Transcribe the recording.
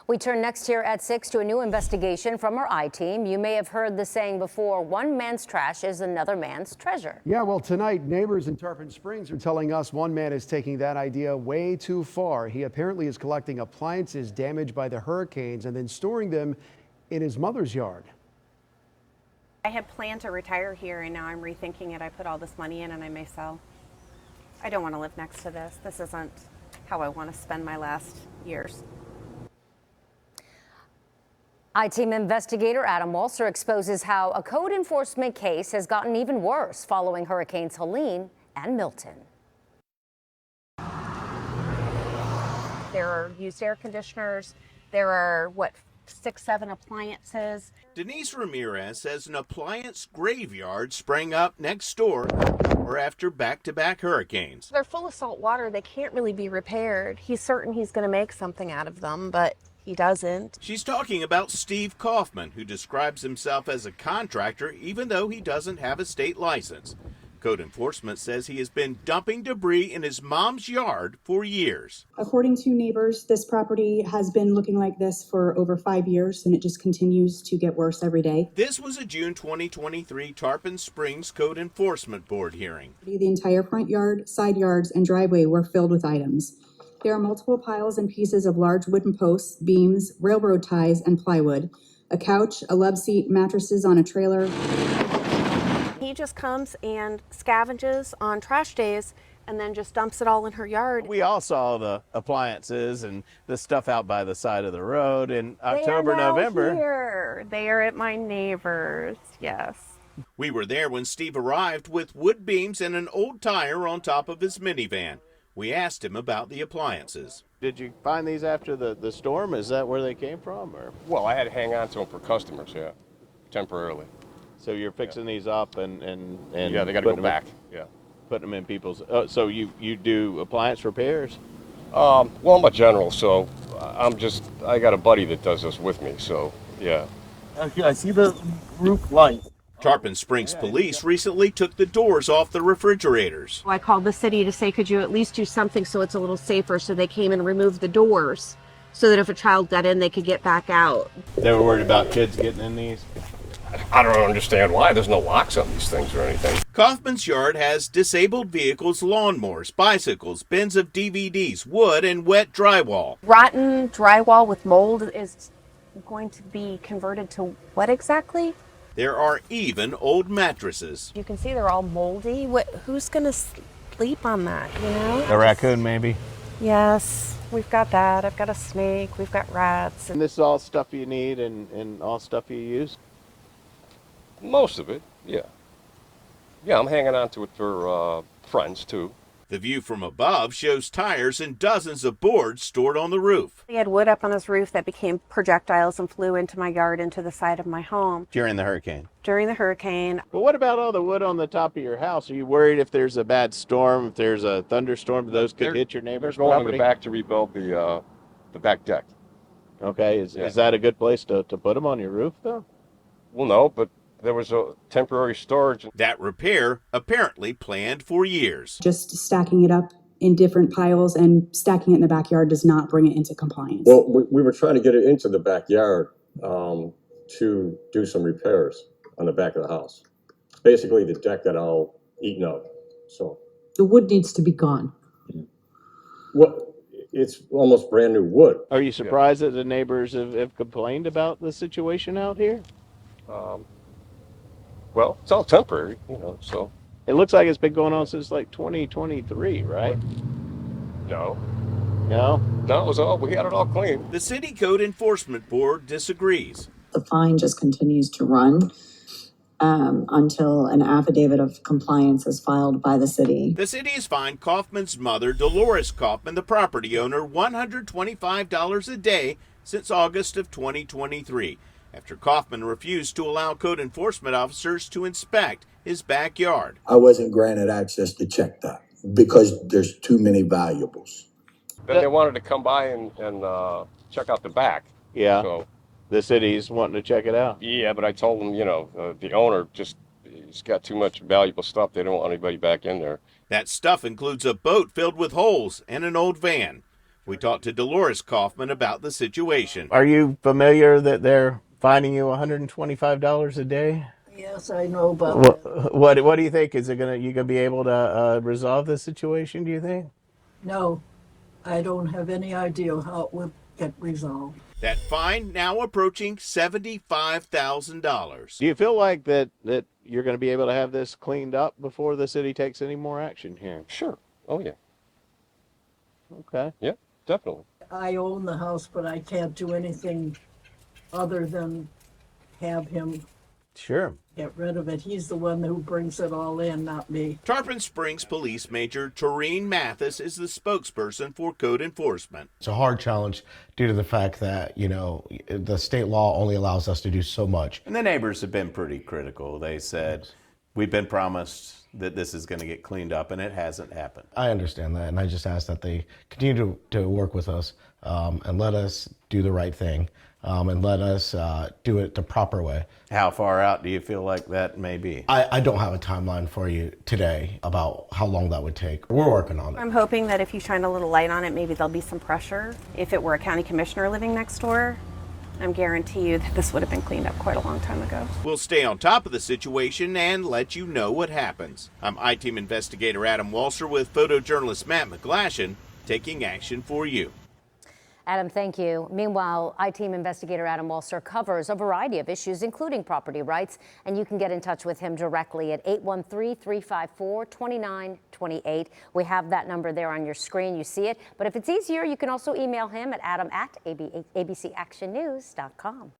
We turn next here at 6 to a new investigation from our I-Team. You may have heard the saying before, one man's trash is another man's treasure. Yeah, well, tonight, neighbors in Tarpon Springs are telling us one man is taking that idea way too far. He apparently is collecting appliances damaged by the hurricanes and then storing them in his mother's yard. I had planned to retire here, and now I'm rethinking it. I put all this money in and I may sell. I don't want to live next to this. This isn't how I want to spend my last years. I-Team investigator Adam Walser exposes how a code enforcement case has gotten even worse following Hurricanes Helene and Milton. There are used air conditioners. There are, 6, 7 appliances. Denise Ramirez says an appliance graveyard sprang up next door or after back-to-back hurricanes. They're full of salt water. They can't really be repaired. He's certain he's going to make something out of them, but he doesn't. She's talking about Steve Kaufman, who describes himself as a contractor even though he doesn't have a state license. Code enforcement says he has been dumping debris in his mom's yard for years. According to neighbors, this property has been looking like this for over 5 years, and it just continues to get worse every day. This was a June 2023 Tarpon Springs Code Enforcement Board hearing. The entire front yard, side yards, and driveway were filled with items. There are multiple piles and pieces of large wooden posts, beams, railroad ties, and plywood, a couch, a love seat, mattresses on a trailer. He just comes and scavenges on trash days and then just dumps it all in her yard. We all saw the appliances and the stuff out by the side of the road in October, they are now November. Here. They are at my neighbor's, yes. We were there when Steve arrived with wood beams and an old tire on top of his minivan. We asked him about the appliances. Did you find these after the storm? Is that where they came from? Or? Well, I had to hang on to them for customers, yeah, temporarily. So you're fixing these up and Yeah, they got to go back. Yeah. Putting them in people's. So you do appliance repairs? Well, I'm a general, so I got a buddy that does this with me. So yeah. Okay, I see the roof light. Tarpon Springs police recently took the doors off the refrigerators. I called the city to say, could you at least do something so it's a little safer? So they came and removed the doors so that if a child got in, they could get back out. They were worried about kids getting in these? I don't understand why. There's no locks on these things or anything. Kaufman's yard has disabled vehicles, lawnmowers, bicycles, bins of DVDs, wood, and wet drywall. Rotten drywall with mold is going to be converted to what exactly? There are even old mattresses. You can see they're all moldy. Who's going to sleep on that, you know? A raccoon, maybe? Yes, we've got that. I've got a snake. We've got rats. And this is all stuff you need and all stuff you use? Most of it, yeah. Yeah, I'm hanging on to it for friends, too. The view from above shows tires and dozens of boards stored on the roof. He had wood up on his roof that became projectiles and flew into my yard, into the side of my home. During the hurricane? During the hurricane. But what about all the wood on the top of your house? Are you worried if there's a bad storm, if there's a thunderstorm, those could hit your neighbor's They're going property? in the back to rebuild the back deck. Okay, is that a good place to put them on your roof, though? Well, no, but there was a temporary storage. That repair apparently planned for years. Just stacking it up in different piles and stacking it in the backyard does not bring it into compliance. Well, we were trying to get it into the backyard to do some repairs on the back of the house. Basically, the deck got all eaten up. So the wood needs to be gone. It's almost brand new wood. Are you surprised that the neighbors have complained about the situation out here? Well, it's all temporary, so. It looks like it's been going on since like 2023, right? No. No? No, it was we had it all clean. The City Code Enforcement Board disagrees. The fine just continues to run until an affidavit of compliance is filed by the city. The city has fined Kaufman's mother, Dolores Kaufman, the property owner, $125 a day since August of 2023. After Kaufman refused to allow code enforcement officers to inspect his backyard. I wasn't granted access to check that because there's too many valuables. Then they wanted to come by and check out the back. Yeah. So, the city's wanting to check it out. Yeah, but I told them, the owner he's got too much valuable stuff. They don't want anybody back in there. That stuff includes a boat filled with holes and an old van. We talked to Dolores Kaufman about the situation. Are you familiar that they're fining you $125 a day? Yes, I know about that. What do you think? Is it you gonna be able to resolve this situation? Do you think? No, I don't have any idea how it would get resolved. That fine now approaching $75,000. Do you feel like that you're going to be able to have this cleaned up before the city takes any more action here? Sure. Oh, yeah. Okay. Yeah, definitely. I own the house, but I can't do anything other than have him Sure. get rid of it. He's the one who brings it all in, not me. Tarpon Springs Police Major Tareen Mathis is the spokesperson for code enforcement. It's a hard challenge due to the fact that, you know, the state law only allows us to do so much. And the neighbors have been pretty critical. They said, we've been promised that this is going to get cleaned up, and it hasn't happened. I understand that, and I just ask that they continue to work with us and let us do the right thing and let us do it the proper way. How far out do you feel like that may be? I don't have a timeline for you today about how long that would take. We're working on it. I'm hoping that if you shine a little light on it, maybe there'll be some pressure. If it were a county commissioner living next door, I guarantee you that this would have been cleaned up quite a long time ago. We'll stay on top of the situation and let you know what happens. I'm I-Team investigator Adam Walser with photojournalist Matt McGlashan, taking action for you. Adam, thank you. Meanwhile, I-Team investigator Adam Walser covers a variety of issues, including property rights, and you can get in touch with him directly at 813-354-2928. We have that number there on your screen. You see it. But if it's easier, you can also email him at adam@abcactionnews.com.